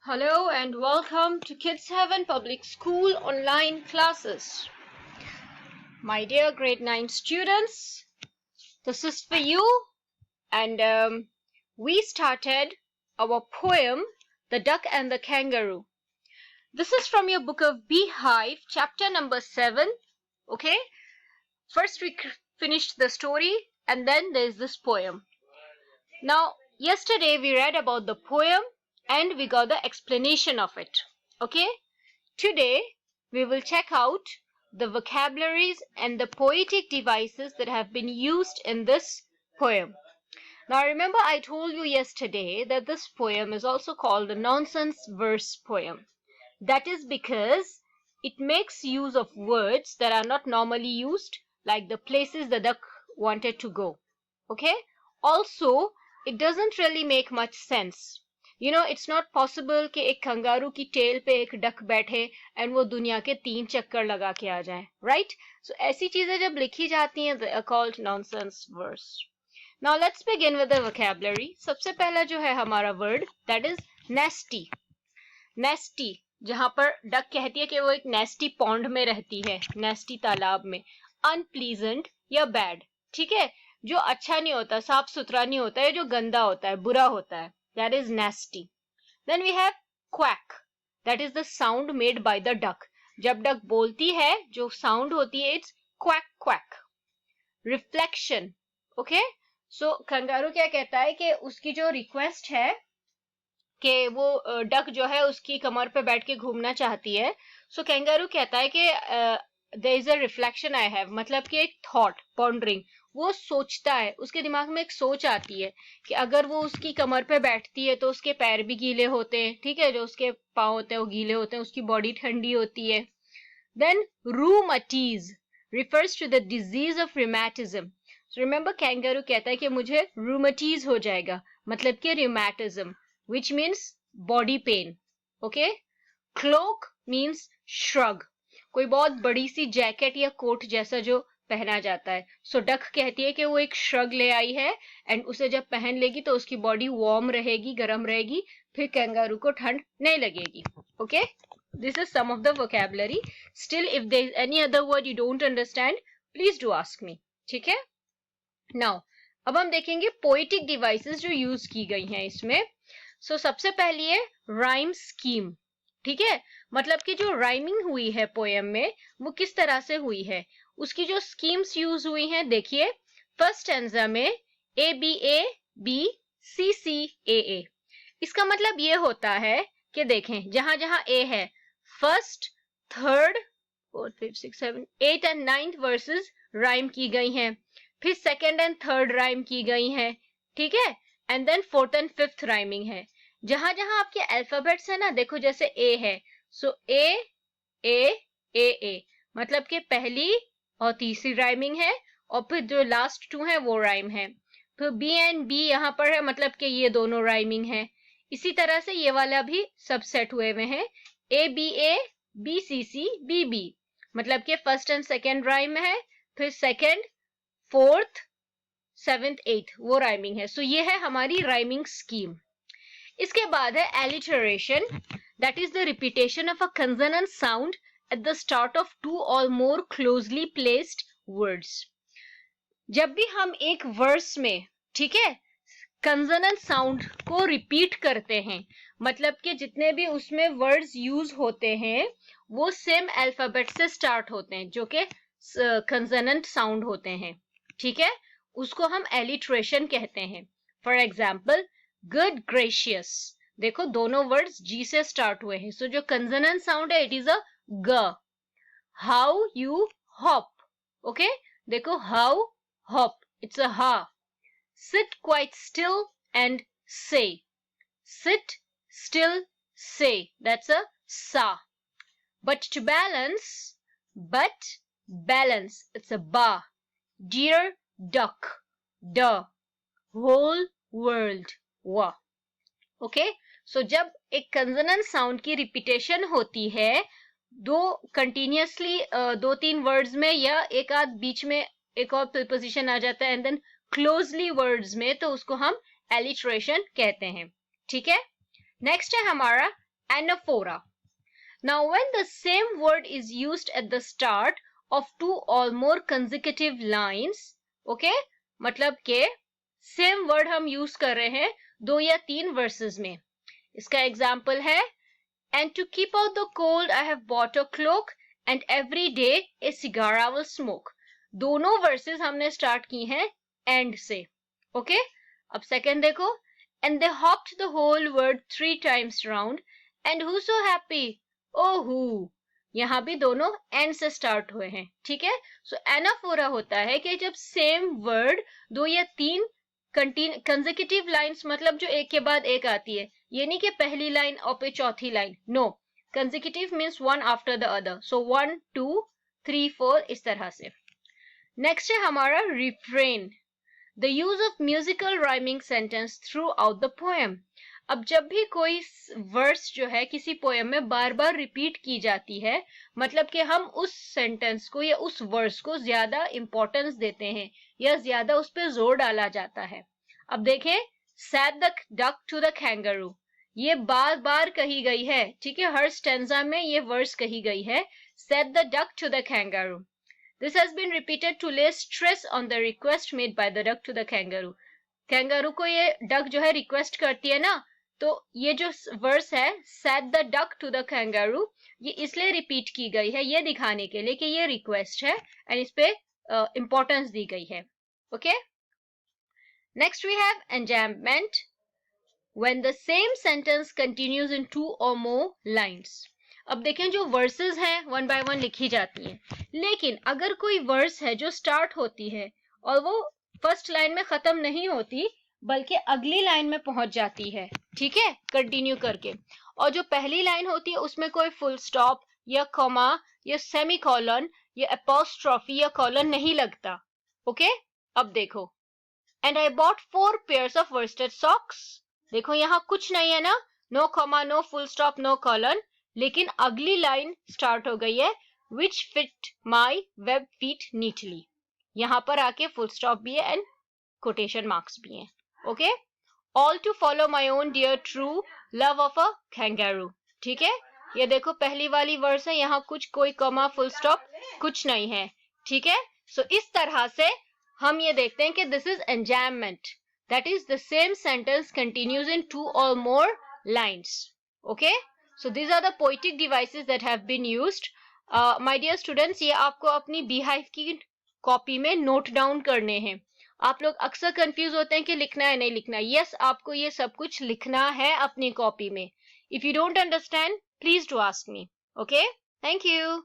Hello and welcome to Kids Heaven Public School online classes. My dear grade 9 students, this is for you, and we started our poem, The Duck and the Kangaroo. This is from your book of Beehive, chapter number 7, okay? First we finished the story and then there's this poem. Now, yesterday we read about the poem and we got the explanation of it, okay? Today, we will check out the vocabularies and the poetic devices that have been used in this poem. Now, remember I told you yesterday that this poem is also called a nonsense verse poem. That is because it makes use of words that are not normally used, like the places the duck wanted to go. Okay? Also, it doesn't really make much sense. You know, it's not possible कि एक kangaroo की tell पे एक duck बैठे and वो दुनिया के 3 चक्कर लगा के आ जाए, राइट? सो ऐसी चीजें जब लिखी जाती हैं, they are called nonsense verse. Now let's begin with the vocabulary. सबसे पहला जो है हमारा word, that is nasty. Nasty, जहां पर डक कहती है कि वो एक nasty pond में रहती है, nasty तालाब में. Unpleasant या bad, ठीक है? जो अच्छा नहीं होता, साफ सुथरा नहीं होता है, जो गंदा होता है, बुरा होता है. That is nasty. Then we have quack. That is the sound made by the duck. जब duck बोलती है, जो sound होती है, it's quack quack. Reflection. Okay? So, kangaroo क्या कहता है कि उसकी जो request है कि वो duck जो है उसकी कमर पे बैठ के घूमना चाहती है. So, कंगारू कहता है कि there is a reflection I have. मतलब कि एक thought, pondering. वो सोचता है, उसके दिमाग में एक सोच आती है कि अगर वो उसकी कमर पे बैठती है तो उसके पैर भी गीले होते हैं, ठीक है? जो उसके पाँव होते हैं वो गीले होते हैं, उसकी बॉडी ठंडी होती है. Then rheumatiz refers to the disease of rheumatism. So remember, kangaroo कहता है कि मुझे rheumatiz हो जाएगा, मतलब कि rheumatism, which means body pain. Okay? Cloak means shrug. कोई बहुत बड़ी सी जैकेट या कोट जैसा जो पहना जाता है. सो डक कहती है कि वो एक श्रग ले आई है एंड उसे जब पहन लेगी तो उसकी बॉडी वार्म रहेगी, गर्म रहेगी, फिर कैंगारू को ठंड नहीं लगेगी. Okay, this is some of the vocabulary. Still if there is any other word you don't understand, please do ask me. ठीक है? नाउ अब हम देखेंगे पोएटिक डिवाइसेस जो यूज की गई हैं इसमें. सो सबसे पहली है राइम स्कीम. ठीक है? मतलब कि जो राइमिंग हुई है पोएम में वो किस तरह से हुई है, उसकी जो स्कीम्स यूज हुई हैं देखिए. फर्स्ट स्टैंजा में ए बी सी सी ए. इसका मतलब ये होता है कि देखें जहां जहां ए है, first, third, fourth, fifth, six, seven, 8 and 9th versus rhyme की गई हैं. फिर सेकेंड एंड थर्ड राइम की गई हैं. ठीक है? And then fourth and fifth rhyming है. जहां जहां आपके अल्फाबेट्स है ना, देखो जैसे ए है, सो ए मतलब कि पहली और तीसरी राइमिंग है, और फिर जो लास्ट 2 है वो राइम है. फिर बी एंड बी यहाँ पर है, मतलब कि ये दोनों राइमिंग है. इसी तरह से ये वाला भी सब सेट हुए हुए हैं. ए बी सी बी, मतलब कि फर्स्ट एंड सेकेंड राइम है, फिर सेकेंड, फोर्थ, 7th, 8th वो राइमिंग है. सो ये है हमारी राइमिंग स्कीम. इसके बाद है alliteration. That is the repetition of a consonant sound at the start of 2 or more closely placed words. जब भी हम एक वर्स में, ठीक है, कंसोनेंट साउंड को रिपीट करते हैं, मतलब कि जितने भी उसमें वर्ड्स यूज होते हैं वो सेम अल्फाबेट से स्टार्ट होते हैं जो कि कंसोनेंट साउंड होते हैं. ठीक है? उसको हम एलिट्रेशन कहते हैं. For example, good gracious. देखो दोनों वर्ड्स जी से स्टार्ट हुए हैं. सो जो कंसोनेंट साउंड है इट इज अ ग. How you hop. Okay? देखो how, hop. It's a ha. Sit quite still and say. Sit, still, say. That's a sa. But to balance, it's a ba. Dear duck, da. Whole world, wa. Okay? So जब एक consonant sound की repetition होती है दो continuously 2-3 words में, या एक आध बीच में एक और प्रीपोजिशन आ जाता है एंड देन क्लोजली वर्ड्स में, तो उसको हम एलिट्रेशन कहते हैं. ठीक है? नेक्स्ट है हमारा anaphora. Now, when the same word is used at the start of 2 or more consecutive lines, okay, मतलब के same word हम use कर रहे हैं 2 या 3 verses में. इसका example है, and to keep out the cold I have bought a cloak and every day a cigar I will smoke. दोनों verses हमने start की हैं and से, okay? अब second देखो, and they hopped the whole world 3 times round and who so happy? Oh who. यहाँ भी दोनों and से start हुए हैं, ठीक है? So anaphora होता है कि जब same word 2 या 3 consecutive lines मतलब जो एक के बाद एक आती है, ये नहीं कि पहली लाइन और पे चौथी line, no, consecutive means one after the other, so 1 2 3 4 इस तरह से. नेक्स्ट है हमारा refrain, the use of musical rhyming sentence throughout the poem. अब जब भी कोई वर्स जो है किसी पोएम में बार बार रिपीट की जाती है, मतलब कि हम उस सेंटेंस को या उस वर्स को ज्यादा इंपॉर्टेंस देते हैं या ज्यादा उस पर जोर डाला जाता है. अब देखें, said the duck to the kangaroo, ये बार बार कही गई है, ठीक है, हर स्टेंजा में ये वर्स कही गई है, said the duck to the kangaroo. This has been repeated to lay stress on the request made by the duck to the kangaroo. Kangaroo को ये duck जो है request करती है ना, तो ये जो वर्स है said the duck to the kangaroo, ये इसलिए रिपीट की गई है ये दिखाने के लिए कि ये रिक्वेस्ट है एंड इस पे इंपॉर्टेंस दी गई है. Okay, next we have enjambment, when the same sentence continues in 2 or more lines. अब देखें, जो वर्सेस हैं वन बाय वन लिखी जाती हैं, लेकिन अगर कोई वर्स है जो स्टार्ट होती है और वो फर्स्ट लाइन में खत्म नहीं होती बल्कि अगली लाइन में पहुंच जाती है, ठीक है, कंटिन्यू करके, और जो पहली लाइन होती है उसमें कोई फुल स्टॉप या कॉमा या सेमीकोलन या एपोस्ट्रोफी या कॉलन नहीं लगता. ओके, अब देखो, and I bought 4 pairs of worsted socks. देखो यहाँ कुछ नहीं है ना, no comma, no full stop, no colon, लेकिन अगली लाइन स्टार्ट हो गई है, which fit my web feet neatly. यहां पर आके फुल स्टॉप भी है एंड कोटेशन मार्क्स भी हैं. Okay, all to follow my own dear true love of a kangaroo. ठीक है, ये देखो पहली वाली वर्स है, यहाँ कुछ कोई कॉमा फुल स्टॉप कुछ नहीं है, ठीक है. सो इस तरह से हम ये देखते हैं कि this is enjambment, that is the same sentence continues in 2 or more lines. Okay, so these are the poetic devices that have been used. My dear students, ये आपको अपनी Beehive की कॉपी में नोट डाउन करने हैं. आप लोग अक्सर कंफ्यूज होते हैं कि लिखना है नहीं लिखना. यस, आपको ये सब कुछ लिखना है अपनी कॉपी में. If you don't understand, please do ask me. Okay, thank you.